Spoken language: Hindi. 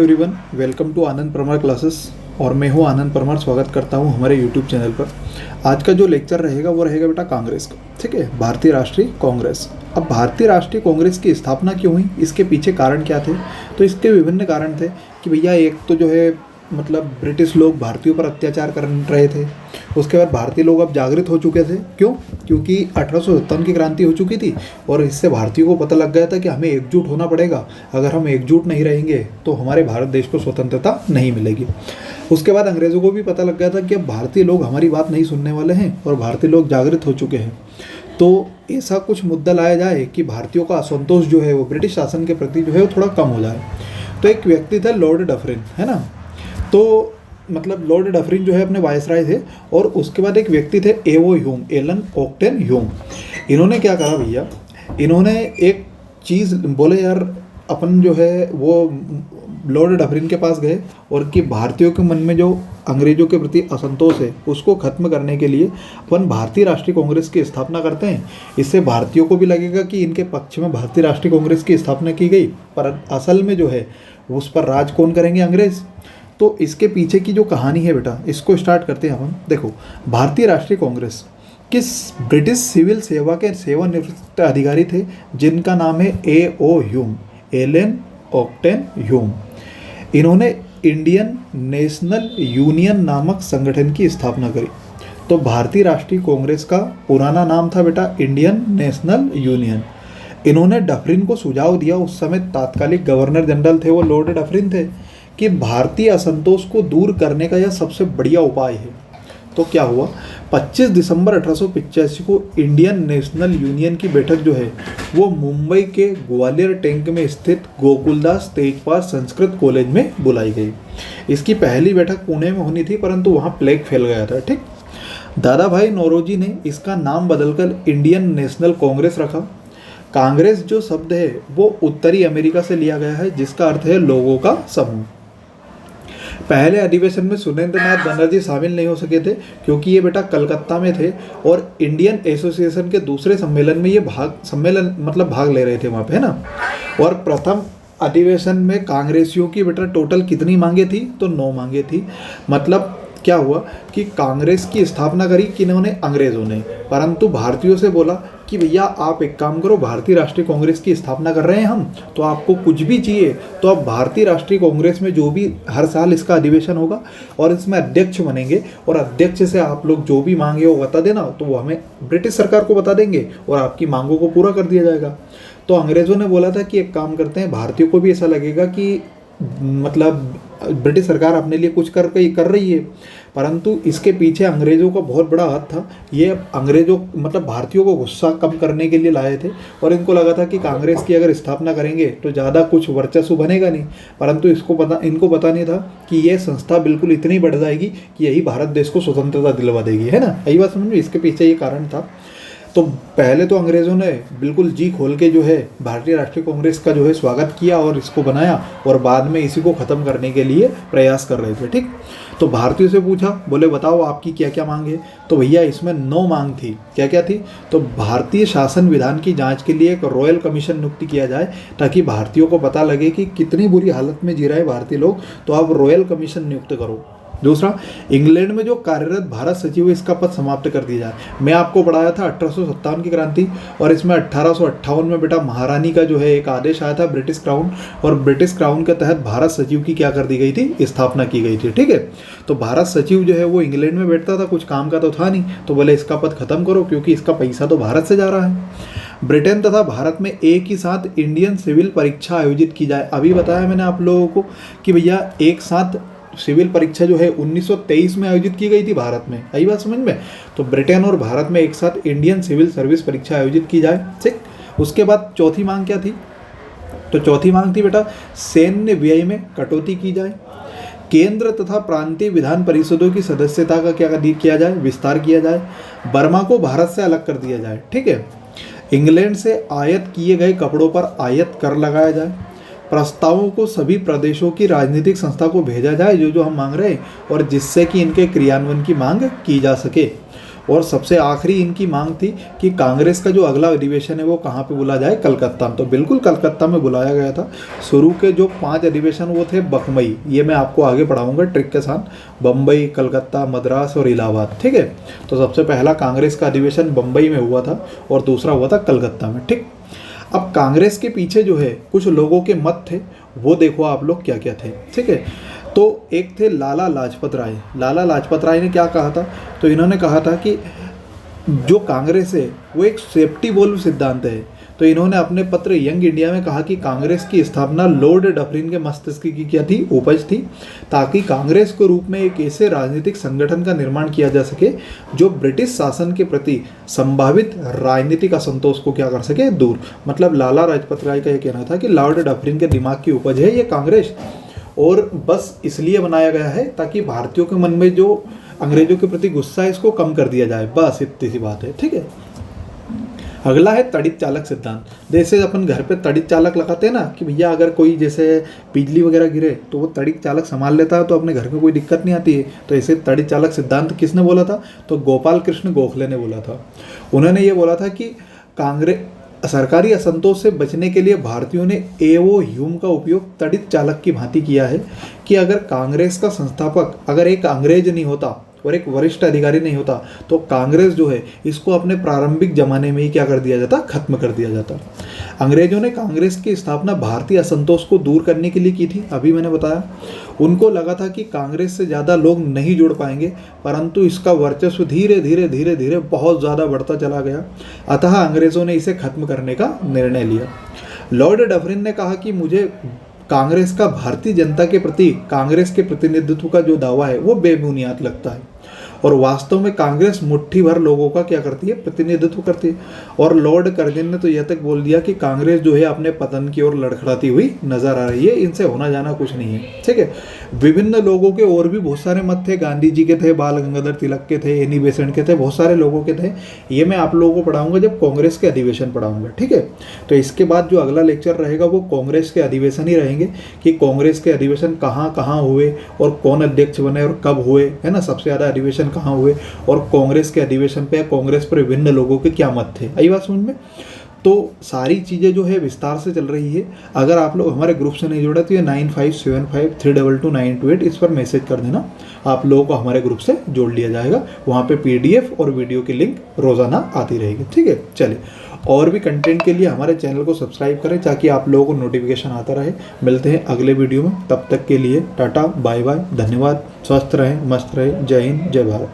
Everyone, welcome to Anand Parmar classes. और मैं हूं आनंद परमार। स्वागत करता हूं हमारे यूट्यूब चैनल पर। आज का जो लेक्चर रहेगा वो रहेगा बेटा कांग्रेस का। ठीक है, भारतीय राष्ट्रीय कांग्रेस। अब भारतीय राष्ट्रीय कांग्रेस की स्थापना क्यों हुई, इसके पीछे कारण क्या थे? तो इसके विभिन्न कारण थे कि भैया एक तो जो है मतलब ब्रिटिश लोग भारतीयों पर अत्याचार कर रहे थे। उसके बाद भारतीय लोग अब जागृत हो चुके थे। क्यों? क्योंकि 1857 की क्रांति हो चुकी थी और इससे भारतीयों को पता लग गया था कि हमें एकजुट होना पड़ेगा। अगर हम एकजुट नहीं रहेंगे तो हमारे भारत देश को स्वतंत्रता नहीं मिलेगी। उसके बाद अंग्रेज़ों को भी पता लग गया था कि अब भारतीय लोग हमारी बात नहीं सुनने वाले हैं और भारतीय लोग जागृत हो चुके हैं। तो ऐसा कुछ मुद्दा लाया जाए कि भारतीयों का असंतोष जो है वो ब्रिटिश शासन के प्रति जो है वो थोड़ा कम हो जाए। तो एक व्यक्ति था लॉर्ड डफरिन, है ना। तो मतलब लॉर्ड डफरिन जो है अपने वायसराय थे। और उसके बाद एक व्यक्ति थे एओ ह्यूम, एलन ओक्टेन ह्यूम। इन्होंने क्या करा भैया, इन्होंने एक चीज़ बोले यार अपन जो है वो लॉर्ड डफरिन के पास गए और कि भारतीयों के मन में जो अंग्रेजों के प्रति असंतोष है उसको खत्म करने के लिए अपन भारतीय राष्ट्रीय कांग्रेस की स्थापना करते हैं। इससे भारतीयों को भी लगेगा कि इनके पक्ष में भारतीय राष्ट्रीय कांग्रेस की स्थापना की गई, पर असल में जो है उस पर राज कौन करेंगे? अंग्रेज। तो इसके पीछे की जो कहानी है बेटा, इसको स्टार्ट करते हैं हम। देखो, भारतीय राष्ट्रीय कांग्रेस किस ब्रिटिश सिविल सेवा के सेवानिवृत्त अधिकारी थे जिनका नाम है एओ ह्यूम, एलन ओक्टेन ह्यूम। इन्होंने इंडियन नेशनल यूनियन नामक संगठन की स्थापना करी। तो भारतीय राष्ट्रीय कांग्रेस का पुराना नाम था बेटा इंडियन नेशनल यूनियन। इन्होंने डफरिन को सुझाव दिया, उस समय तात्कालिक गवर्नर जनरल थे वो लॉर्ड डफरिन थे, कि भारतीय असंतोष को दूर करने का यह सबसे बढ़िया उपाय है। तो क्या हुआ, 25 दिसंबर 1885 को इंडियन नेशनल यूनियन की बैठक जो है वो मुंबई के ग्वालियर टैंक में स्थित गोकुलदास तेजपाल संस्कृत कॉलेज में बुलाई गई। इसकी पहली बैठक पुणे में होनी थी, परंतु वहाँ प्लेग फैल गया था। ठीक, दादा भाई नौरोजी ने इसका नाम बदलकर इंडियन नेशनल कांग्रेस रखा। कांग्रेस जो शब्द है वो उत्तरी अमेरिका से लिया गया है, जिसका अर्थ है लोगों का समूह। पहले अधिवेशन में सुरेंद्र नाथ बनर्जी शामिल नहीं हो सके थे क्योंकि ये बेटा कलकत्ता में थे और इंडियन एसोसिएशन के दूसरे सम्मेलन में ये भाग ले रहे थे वहाँ पे, है ना। और प्रथम अधिवेशन में कांग्रेसियों की बेटा टोटल कितनी मांगे थी? तो 9 मांगे थी। मतलब क्या हुआ कि कांग्रेस की स्थापना करी किन्होंने? अंग्रेजों ने। परंतु भारतीयों से बोला कि भैया आप एक काम करो, भारतीय राष्ट्रीय कांग्रेस की स्थापना कर रहे हैं हम, तो आपको कुछ भी चाहिए तो आप भारतीय राष्ट्रीय कांग्रेस में जो भी हर साल इसका अधिवेशन होगा और इसमें अध्यक्ष बनेंगे और अध्यक्ष से आप लोग जो भी मांगे वो बता देना, तो वो हमें ब्रिटिश सरकार को बता देंगे और आपकी मांगों को पूरा कर दिया जाएगा। तो अंग्रेज़ों ने बोला था कि एक काम करते हैं, भारतीयों को भी ऐसा लगेगा कि मतलब ब्रिटिश सरकार अपने लिए कुछ कर रही है। परंतु इसके पीछे अंग्रेज़ों का बहुत बड़ा हाथ था। ये अंग्रेज़ों मतलब भारतीयों को गुस्सा कम करने के लिए लाए थे और इनको लगा था कि कांग्रेस की अगर स्थापना करेंगे तो ज़्यादा कुछ वर्चस्व बनेगा नहीं। परंतु इनको पता नहीं था कि ये संस्था बिल्कुल इतनी बढ़ जाएगी कि यही भारत देश को स्वतंत्रता दिलवा देगी, है ना। यही बात समझ में, इसके पीछे ये कारण था। तो पहले तो अंग्रेज़ों ने बिल्कुल जी खोल के जो है भारतीय राष्ट्रीय कांग्रेस का जो है स्वागत किया और इसको बनाया और बाद में इसी को ख़त्म करने के लिए प्रयास कर रहे थे। ठीक, तो भारतीयों से पूछा, बोले बताओ आपकी क्या क्या मांग है? तो भैया इसमें 9 मांग थी। क्या क्या थी? तो भारतीय शासन विधान की जांच के लिए एक रॉयल कमीशन नियुक्त किया जाए ताकि भारतीयों को पता लगे कि कितनी बुरी हालत में जी रहे हैं भारतीय लोग, तो आप रॉयल कमीशन नियुक्त करो। दूसरा, इंग्लैंड में जो कार्यरत भारत सचिव है इसका पद समाप्त कर दिया जाए। मैं आपको पढ़ाया था 1857 की क्रांति और इसमें 1858 में बेटा महारानी का जो है एक आदेश आया था ब्रिटिश क्राउन, और ब्रिटिश क्राउन के तहत भारत सचिव की क्या कर दी गई थी? स्थापना की गई थी। ठीक है, तो भारत सचिव जो है वो इंग्लैंड में बैठता था, कुछ काम का तो था नहीं, तो बोले इसका पद खत्म करो क्योंकि इसका पैसा तो भारत से जा रहा है। ब्रिटेन तथा भारत में एक ही साथ इंडियन सिविल परीक्षा आयोजित की जाए। अभी बताया मैंने आप लोगों को कि भैया एक साथ सिविल परीक्षा जो है 1923 में आयोजित की गई थी भारत में। यही बात समझ में। तो ब्रिटेन और भारत में एक साथ इंडियन सिविल सर्विस परीक्षा आयोजित की जाए। ठीक, उसके बाद चौथी मांग क्या थी? तो चौथी मांग थी बेटा सैन्य व्यय में कटौती की जाए। केंद्र तथा प्रांतीय विधान परिषदों की सदस्यता का क्या किया जाए? विस्तार किया जाए। बर्मा को भारत से अलग कर दिया जाए। ठीक है, इंग्लैंड से आयात किए गए कपड़ों पर आयात कर लगाया जाए। प्रस्तावों को सभी प्रदेशों की राजनीतिक संस्था को भेजा जाए जो जो हम मांग रहे हैं और जिससे कि इनके क्रियान्वयन की मांग की जा सके। और सबसे आखिरी इनकी मांग थी कि कांग्रेस का जो अगला अधिवेशन है वो कहाँ पे बुला जाए, कलकत्ता में। तो बिल्कुल कलकत्ता में बुलाया गया था। शुरू के जो 5 अधिवेशन वो थे बखमई, ये मैं आपको आगे पढ़ाऊंगा ट्रिक के साथ, बम्बई, कलकत्ता, मद्रास और इलाहाबाद, ठीक है। तो सबसे पहला कांग्रेस का अधिवेशन बम्बई में हुआ था और दूसरा हुआ था कलकत्ता में, ठीक। अब कांग्रेस के पीछे जो है कुछ लोगों के मत थे, वो देखो आप लोग क्या क्या थे, ठीक है। तो एक थे लाला लाजपत राय। लाला लाजपत राय ने क्या कहा था, तो इन्होंने कहा था कि जो कांग्रेस है वो एक सेफ्टी वॉल्व सिद्धांत है। तो इन्होंने अपने पत्र यंग इंडिया में कहा कि कांग्रेस की स्थापना लॉर्ड डफरिन के मस्तिष्क की क्या थी, उपज थी, ताकि कांग्रेस के रूप में एक ऐसे राजनीतिक संगठन का निर्माण किया जा सके जो ब्रिटिश शासन के प्रति संभावित राजनीतिक असंतोष को क्या कर सके, दूर। मतलब लाला लाजपत राय का ये कहना था कि लॉर्ड डफरिन के दिमाग की उपज है ये कांग्रेस, और बस इसलिए बनाया गया है ताकि भारतीयों के मन में जो अंग्रेजों के प्रति गुस्सा है इसको कम कर दिया जाए, बस इतनी सी बात है, ठीक है। अगला है तड़ित चालक सिद्धांत। जैसे अपन घर पे तड़ित चालक लगाते हैं ना कि भैया अगर कोई जैसे बिजली वगैरह गिरे तो वो तड़ित चालक संभाल लेता है, तो अपने घर में कोई दिक्कत नहीं आती है। तो ऐसे तड़ित चालक सिद्धांत किसने बोला था, तो गोपाल कृष्ण गोखले ने बोला था। उन्होंने ये बोला था कि कांग्रेस सरकारी असंतोष से बचने के लिए भारतीयों ने एओ ह्यूम का उपयोग तड़ित चालक की भांति किया है कि अगर कांग्रेस का संस्थापक अगर एक अंग्रेज नहीं होता और एक वरिष्ठ अधिकारी नहीं होता तो कांग्रेस जो है इसको अपने प्रारंभिक जमाने में ही क्या कर दिया जाता, खत्म कर दिया जाता। अंग्रेजों ने कांग्रेस की स्थापना भारतीय असंतोष को दूर करने के लिए की थी, अभी मैंने बताया। उनको लगा था कि कांग्रेस से ज़्यादा लोग नहीं जुड़ पाएंगे, परंतु इसका वर्चस्व धीरे धीरे धीरे धीरे बहुत ज़्यादा बढ़ता चला गया, अतः अंग्रेज़ों ने इसे खत्म करने का निर्णय लिया। लॉर्ड डफरिन ने कहा कि मुझे कांग्रेस का भारतीय जनता के प्रति कांग्रेस के प्रतिनिधित्व का जो दावा है वो बेबुनियाद लगता है, और वास्तव में कांग्रेस मुट्ठी भर लोगों का क्या करती है, प्रतिनिधित्व करती है। और लॉर्ड कर्जन ने तो यह तक बोल दिया कि कांग्रेस जो है अपने पतन की ओर लड़खड़ाती हुई नजर आ रही है, इनसे होना जाना कुछ नहीं है, ठीक है। विभिन्न लोगों के और भी बहुत सारे मत थे, गांधी जी के थे, बाल गंगाधर तिलक के थे, एनी बेसेंट के थे, बहुत सारे लोगों के थे। ये मैं आप लोगों को पढ़ाऊंगा जब कांग्रेस के अधिवेशन पढ़ाऊंगा, ठीक है। तो इसके बाद जो अगला लेक्चर रहेगा वो कांग्रेस के अधिवेशन ही रहेंगे कि कांग्रेस के अधिवेशन कहाँ कहाँ हुए और कौन अध्यक्ष बने और कब हुए, है ना, सबसे ज़्यादा अधिवेशन कहाँ हुए और कांग्रेस के अधिवेशन पे कांग्रेस पर विभिन्न लोगों के क्या मत थे। आई बात समझ में। तो सारी चीज़ें जो है विस्तार से चल रही है। अगर आप लोग हमारे ग्रुप से नहीं जुड़े तो ये 9575322928 इस पर मैसेज कर देना, आप लोगों को हमारे ग्रुप से जोड़ लिया जाएगा। वहाँ पे पीडीएफ और वीडियो की लिंक रोज़ाना आती रहेगी, ठीक है। चलिए, और भी कंटेंट के लिए हमारे चैनल को सब्सक्राइब करें ताकि आप लोगों को नोटिफिकेशन आता रहे। मिलते हैं अगले वीडियो में, तब तक के लिए टाटा बाय बाय, धन्यवाद, स्वस्थ रहें, मस्त रहें, जय हिंद, जय भारत।